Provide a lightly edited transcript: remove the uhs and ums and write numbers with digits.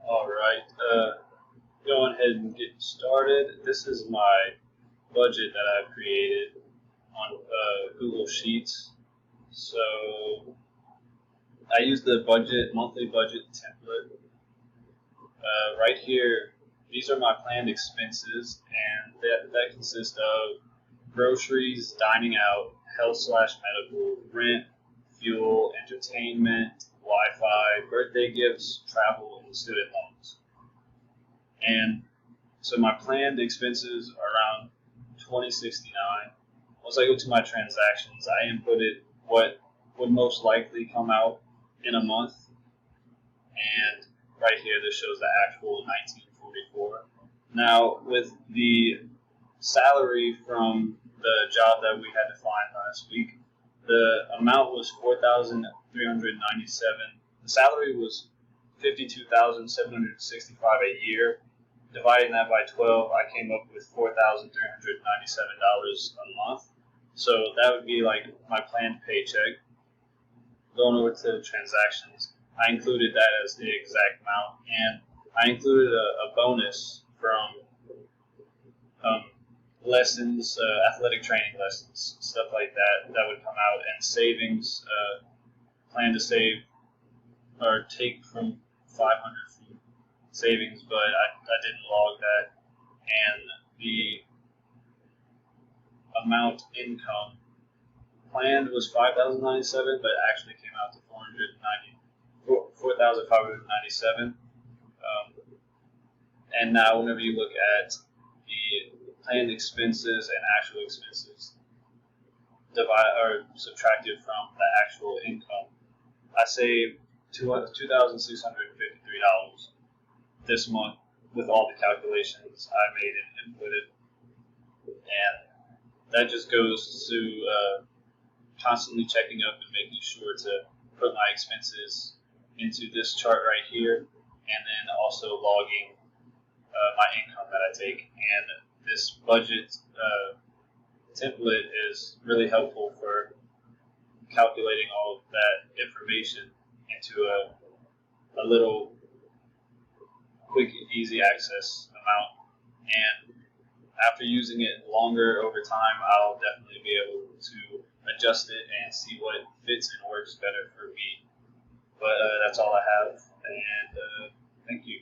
All right. Going ahead and getting started. This is my budget that I've created on Google Sheets. So I use the monthly budget template. Right here, these are my planned expenses, and that consists of groceries, dining out, health/medical, rent, fuel, entertainment, Wi-Fi, birthday gifts, travel, and student loans. And so my planned expenses are around 2069. Once I go to my transactions, I inputted what would most likely come out in a month, and right here this shows the actual 1944. Now with the salary from the job that we had to find last week, the amount was 4,397. The salary was 52,765 a year. Dividing that by 12, I came up with $4,397 a month. So that would be like my planned paycheck. Going over to the transactions, I included that as the exact amount, and I included a bonus from lessons, athletic training lessons, stuff like that, that would come out, and savings, plan to save or take from 500 from savings, but I didn't log that. And the amount income planned was 5,097, but actually came out to 4,597. And now, whenever you look at the planned expenses and actual expenses subtracted from the actual income, I saved $2,653 this month with all the calculations I made and inputted. And that just goes to constantly checking up and making sure to put my expenses into this chart right here, and then also logging my income that I take. And this budget template is really helpful for calculating all of that information into a little quick, easy access amount. And after using it longer over time, I'll definitely be able to adjust it and see what fits and works better for me. But that's all I have, and thank you.